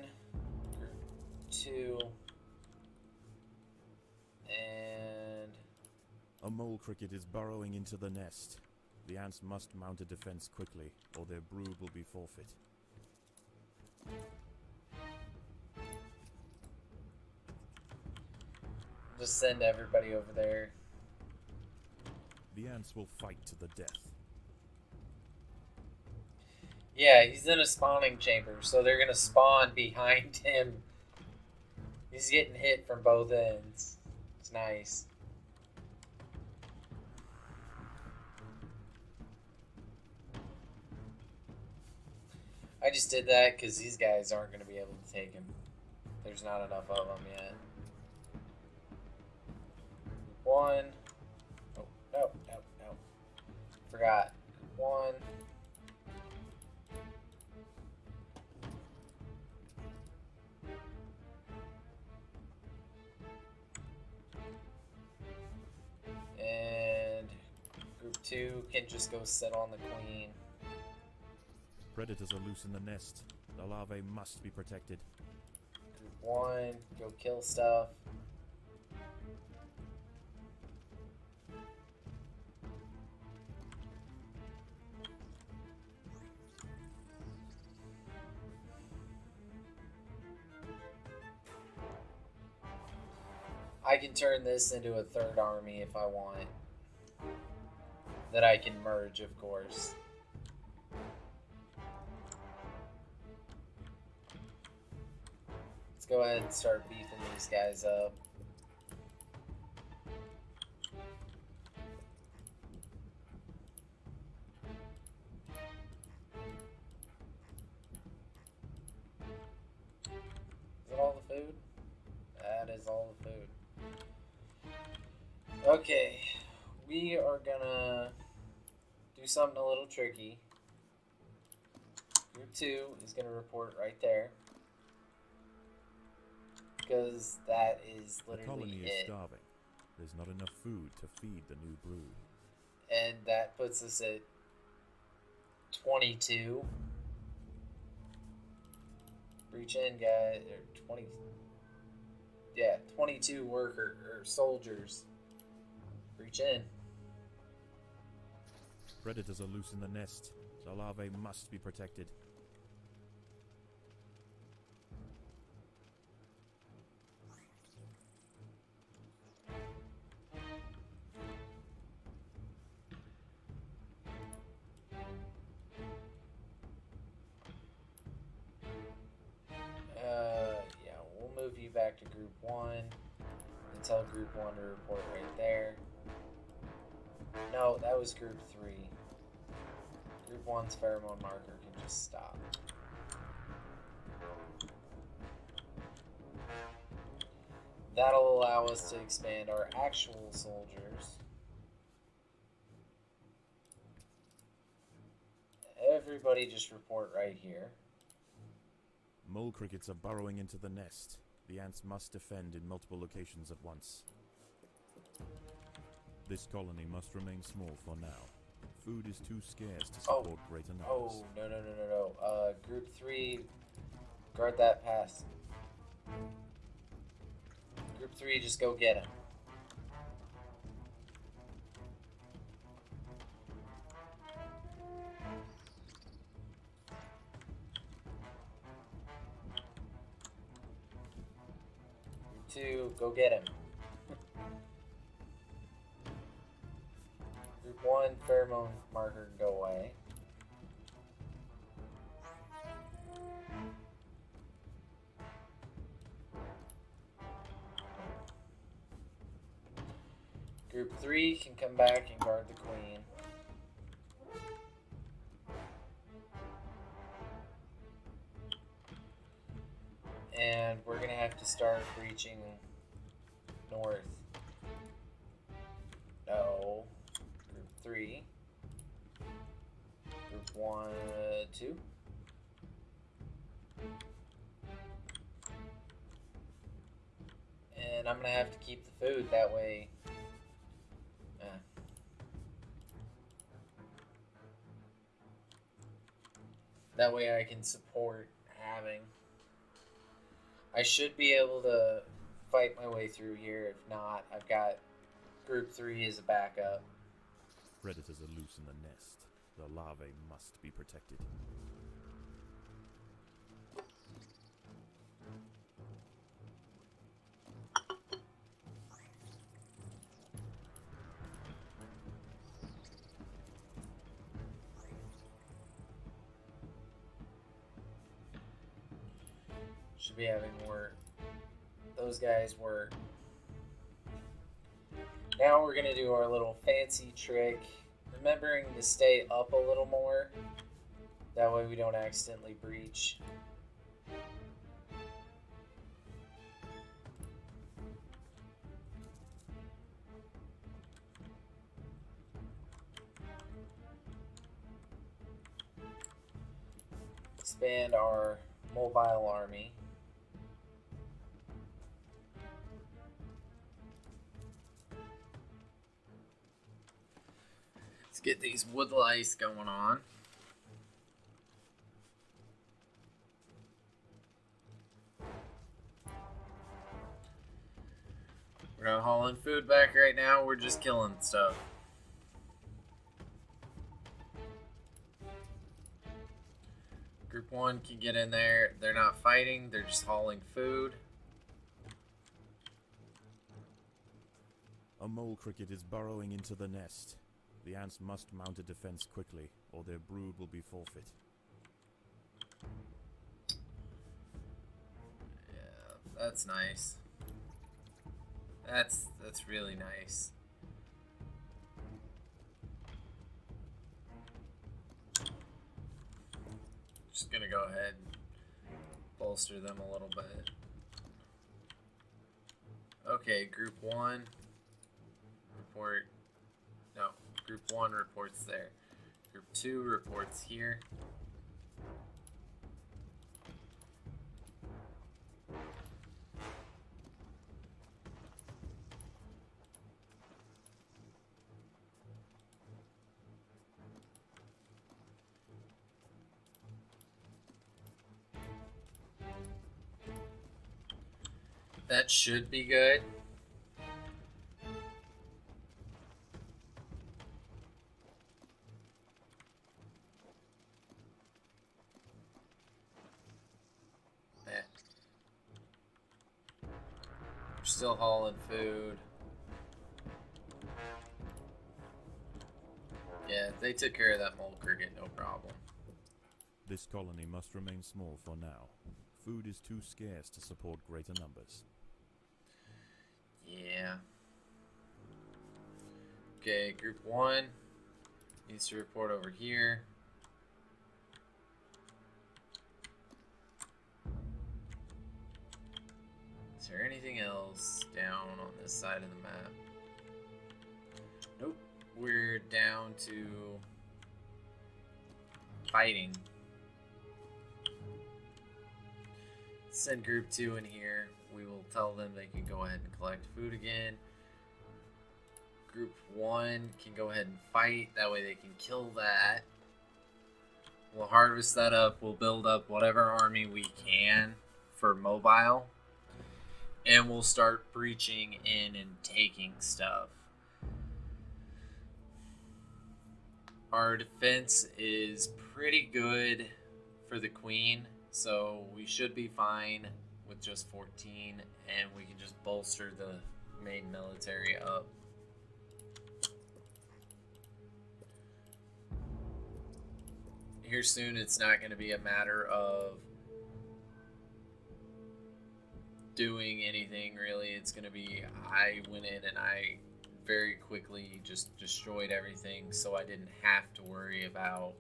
group 2, and A mole cricket is burrowing into the nest. The ants must mount a defense quickly, or their brood will be forfeit. just send everybody over there. The ants will fight to the death. Yeah, he's in a spawning chamber, so they're gonna spawn behind him. He's getting hit from both ends. It's nice. I just did that because these guys aren't going to be able to take him. There's not enough of them yet. One. Oh, no. Forgot. One. And group 2 can just go sit on the queen. Predators are loose in the nest. The larvae must be protected. Group 1, go kill stuff. I can turn this into a third army if I want. That I can merge, of course. Let's go ahead and start beefing these guys up. Is that all the food? That is all the food. Okay, we are gonna do something a little tricky. Group 2 is gonna report right there. Because that is The colony literally is it. starving. There's not enough food to feed the new brood. And that puts us at 22. Reach in, guys. Or 20. Yeah, 22 worker or soldiers. Reach in. Predators are loose in the nest. The larvae must be protected. Yeah, we'll move you back to group 1 and tell group 1 to report right there. No, that was group 3. Group 1's pheromone marker can just stop. That'll allow us to expand our actual soldiers. Everybody just report right here. Mole crickets are burrowing into the nest. The ants must defend in multiple locations at once. This colony must remain small for now. Food is too scarce to support greater numbers. Oh, no. Group 3, guard that pass. Group 3, just go get him. Group 2, go get him. one pheromone marker can go away. Group 3 can come back and guard the queen. And we're gonna have to start breaching north. No. Group 3. Group 1, 2. And I'm gonna have to keep the food that way. That way I can support having. I should be able to fight my way through here. If not, I've got Group 3 as a backup. Predators are loose in the nest. The larvae must be protected. Should be having work. Those guys work. Now we're going to do our little fancy trick. Remembering to stay up a little more. That way we don't accidentally breach. Expand our mobile army. Let's get these wood lice going on. We're not hauling food back right now, we're just killing stuff. Group 1 can get in there. They're not fighting, they're just hauling food. A mole cricket is burrowing into the nest. The ants must mount a defense quickly, or their brood will be forfeit. Yeah, that's nice. That's really nice. Just gonna go ahead and bolster them a little bit. Okay, Group 1 report. No, Group 1 reports there. Group 2 reports here. That should be good. We're still hauling food. Yeah, they took care of that mole cricket, no problem. This colony must remain small for now. Food is too scarce to support greater numbers. Yeah. Okay, Group 1 needs to report over here. Is there anything else down on this side of the map? Nope. We're down to fighting. Send Group 2 in here. We will tell them they can go ahead and collect food again. Group 1 can go ahead and fight. That way they can kill that. We'll harvest that up. We'll build up whatever army we can for mobile. And we'll start breaching in and taking stuff. Our defense is pretty good for the queen. So we should be fine with just 14, and we can just bolster the main military up. here soon, it's not going to be a matter of doing anything really. It's going to be, I went in and I very quickly just destroyed everything, so I didn't have to worry about,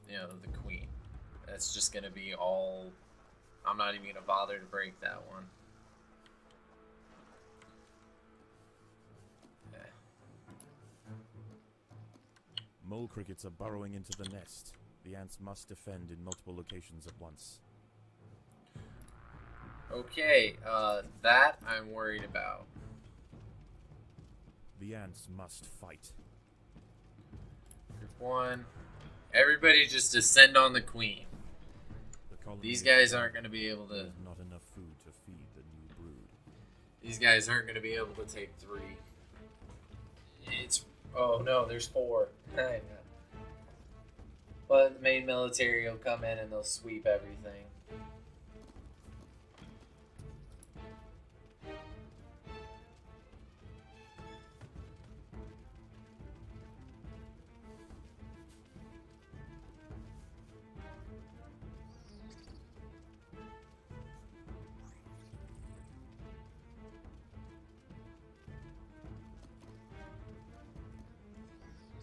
you know, the queen. That's just going to be all. I'm not even going to bother to break that one. Mole crickets are burrowing into the nest. The ants must defend in multiple locations at once. Okay, that I'm worried about. The ants must fight. Group 1. Everybody just descend on the queen. The colony These is guys aren't going to be able to. There's not enough food to feed the new brood. These guys aren't going to be able to take 3. It's. Oh no, there's 4. I know. But the main military will come in and they'll sweep everything.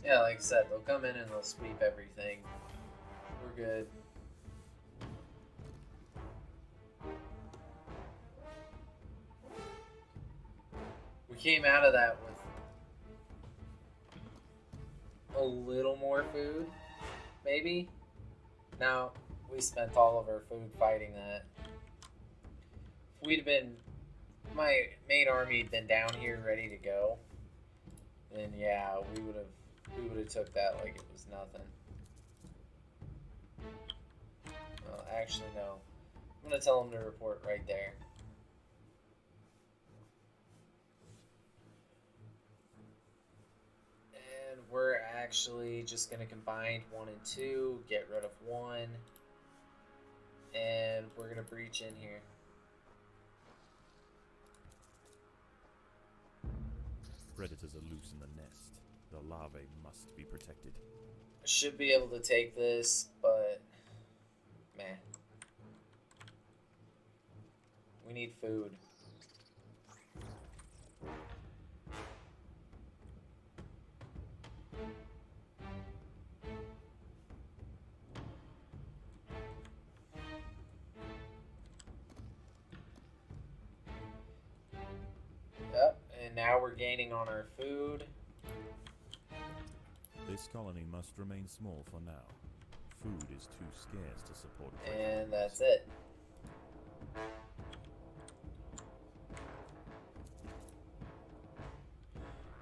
Yeah, like I said, they'll come in and they'll sweep everything. We're good. We came out of that with a little more food, maybe. Now, we spent all of our food fighting that. If we'd been, my main army had been down here ready to go, then yeah, we would have took that like it was nothing. Well, actually, no. I'm gonna tell them to report right there. And we're actually just gonna combine 1 and 2, get rid of 1, and we're gonna breach in here. Predators are loose in the nest. The larvae must be protected. I should be able to take this, but man, we need food. Yep, and now we're gaining on our food. This colony must remain small for now. Food is too scarce to support. And that's it.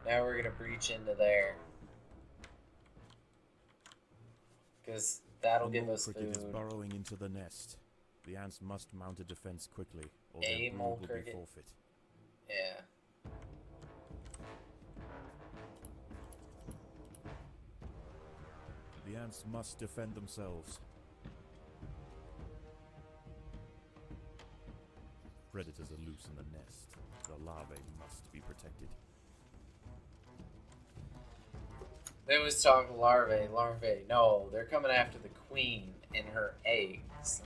Now we're gonna breach into there. Because that'll give us cricket is food. burrowing into the nest. The ants must mount a defense quickly, or A their mole brood will be cricket. forfeit. Yeah. The ants must defend themselves. Predators are loose in the nest. The larvae must be protected. They always talk larvae. No, they're coming after the queen and her eggs.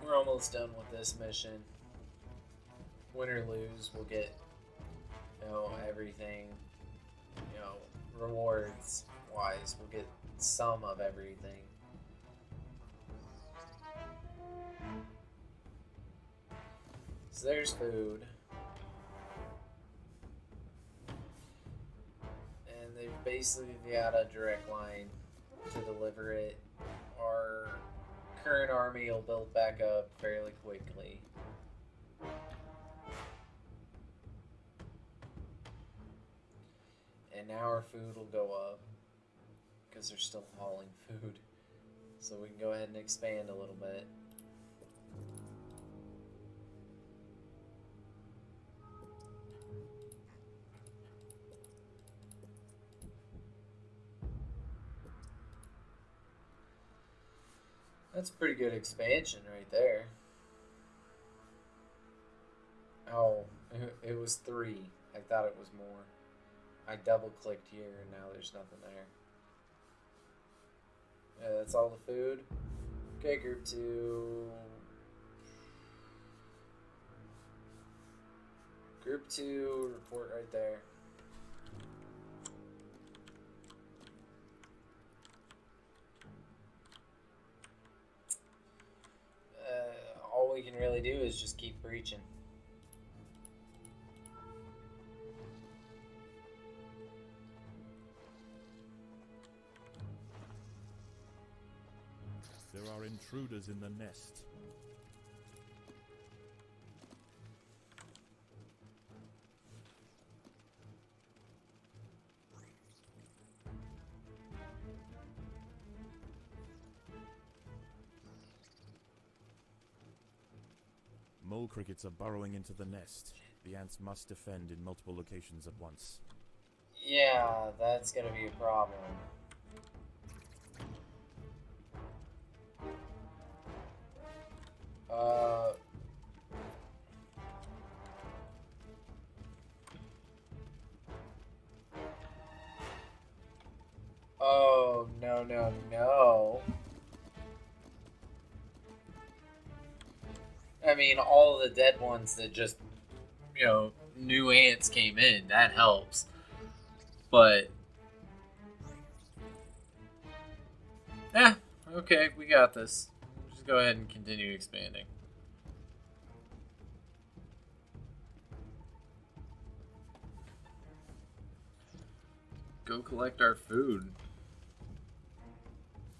We're almost done with this mission. Win or lose, we'll get, everything, rewards wise, we'll get some of everything. So there's food. And they've basically got a direct line to deliver it. Our current army will build back up fairly quickly. And now our food will go up because they're still hauling food. So we can go ahead and expand a little bit. That's a pretty good expansion right there. Oh, was 3. I thought it was more. I double clicked here and now there's nothing there. Yeah, that's all the food. Okay, group 2. Group 2, report right there. All we can really do is just keep breaching. There are intruders in the nest. Mole crickets are burrowing into the nest. The ants must defend in multiple locations at once. Yeah, that's gonna be a problem. Oh, no, no, no. I mean, all the dead ones that just, new ants came in, that helps. But, yeah, okay, we got this. Just go ahead and continue expanding. Go collect our food.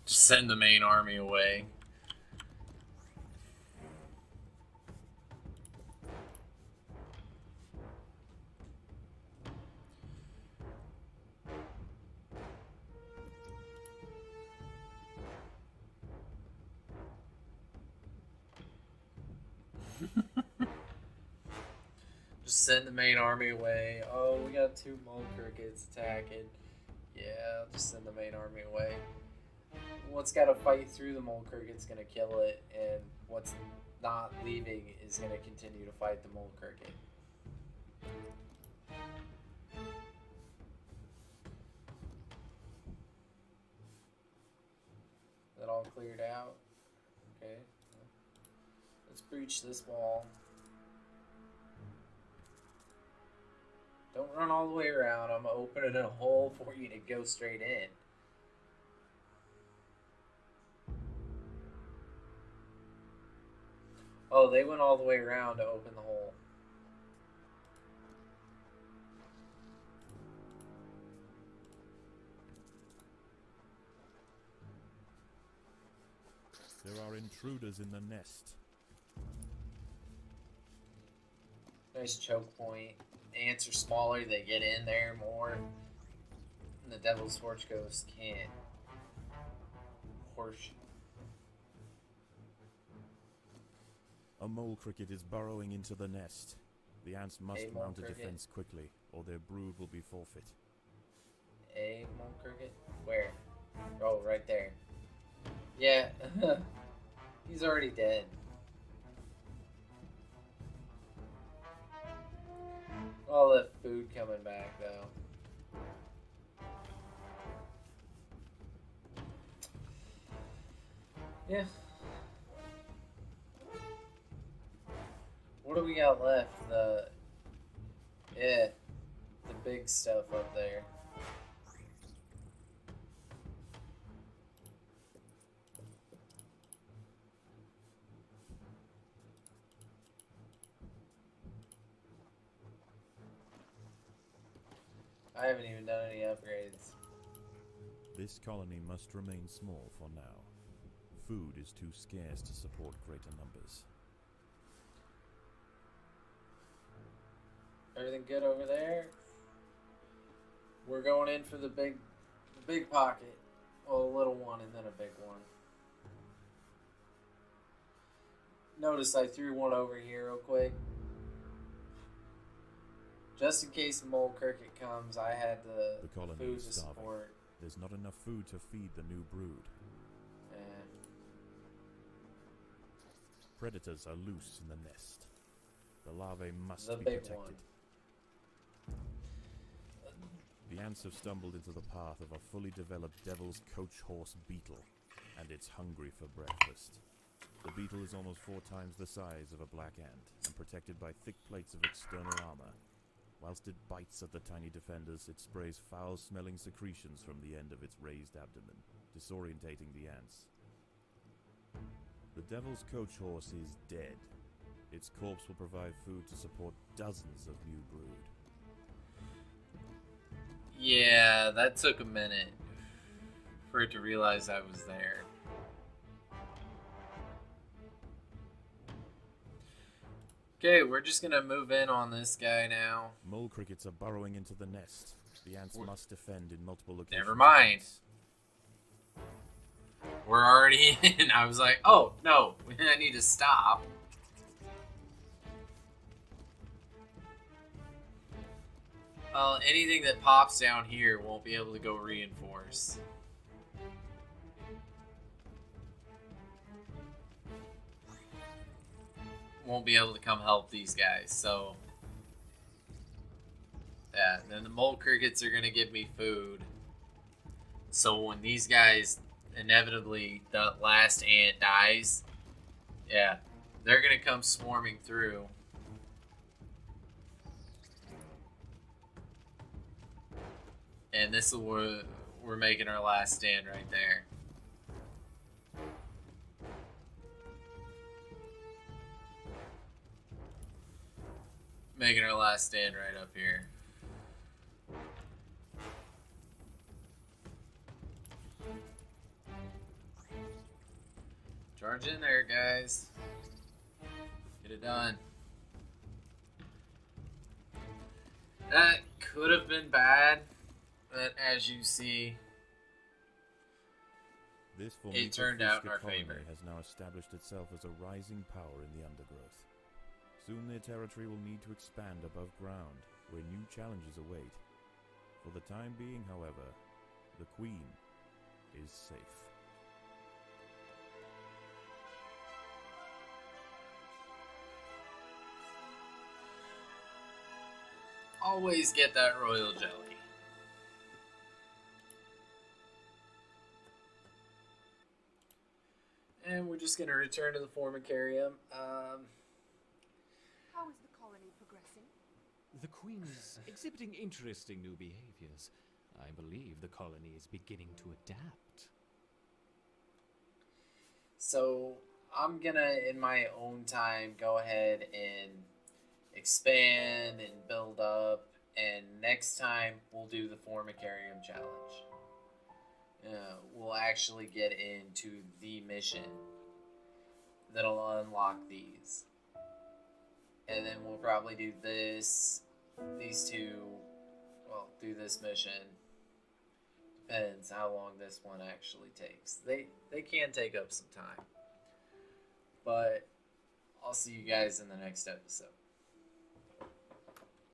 Just send the main army away. Just send the main army away. Oh, we got 2 mole crickets attacking. Yeah, I'll just send the main army away. What's got to fight through the mole cricket's gonna kill it, and what's not leaving is gonna continue to fight the mole cricket. That all cleared out? Okay. Let's breach this wall. Don't run all the way around. I'm opening a hole for you to go straight in. Oh, they went all the way around to open the hole. There are intruders in the nest. Nice choke point. Ants are smaller, they get in there more. And the Devil's Torch Ghost can't. Horse. A mole cricket is burrowing into the nest. The ants must Hey, mole mount a cricket. defense quickly, or their brood will be forfeit. A mole cricket? Where? Oh, right there. Yeah. He's already dead. All that food coming back, though. Yeah. What do we got left? The big stuff up there. I haven't even done any upgrades. This colony must remain small for now. Food is too scarce to support greater numbers. Everything good over there? We're going in for the big pocket. Well, a little one and then a big one. Notice I threw one over here real quick. Just in case the mole cricket comes, I had the colony food is to starving. support. There's not enough food to feed the new brood. Predators are loose in the nest. The larvae must The be big protected. one. The ants have stumbled into the path of a fully developed devil's coach horse beetle, and it's hungry for breakfast. The beetle is almost 4 times the size of a black ant, and protected by thick plates of external armor. Whilst it bites at the tiny defenders, it sprays foul-smelling secretions from the end of its raised abdomen, disorientating the ants. The devil's coach horse is dead. Its corpse will provide food to support dozens of new brood. Yeah, that took a minute for it to realize I was there. Okay, we're just gonna move in on this guy now. Mole crickets are burrowing into the nest. The ants must defend in multiple locations. Never mind. We're already in. I was like, oh, no, I need to stop. Well, anything that pops down here won't be able to go reinforce. Won't be able to come help these guys, so... Yeah, and then the mole crickets are gonna give me food. So when these guys, inevitably, the last ant dies, yeah, they're gonna come swarming through. And this is where we're making our last stand right there. Making our last stand right up here. Charge in there, guys. Get it done. That could have been bad, but as you see, This it turned out in our colony favor. has now established itself as a rising power in the undergrowth. Soon their territory will need to expand above ground, where new challenges await. For the time being, however, the Queen is safe. Always get that royal jelly. And we're just going to return to the Formicarium. How is the colony progressing? The Queen is exhibiting interesting new behaviors. I believe the colony is beginning to adapt. So I'm going to, in my own time, go ahead and expand and build up. And next time, we'll do the Formicarium challenge. We'll actually get into the mission that'll unlock these. And then we'll probably do these two, well, do this mission. Depends how long this one actually takes. They can take up some time. But I'll see you guys in the next episode.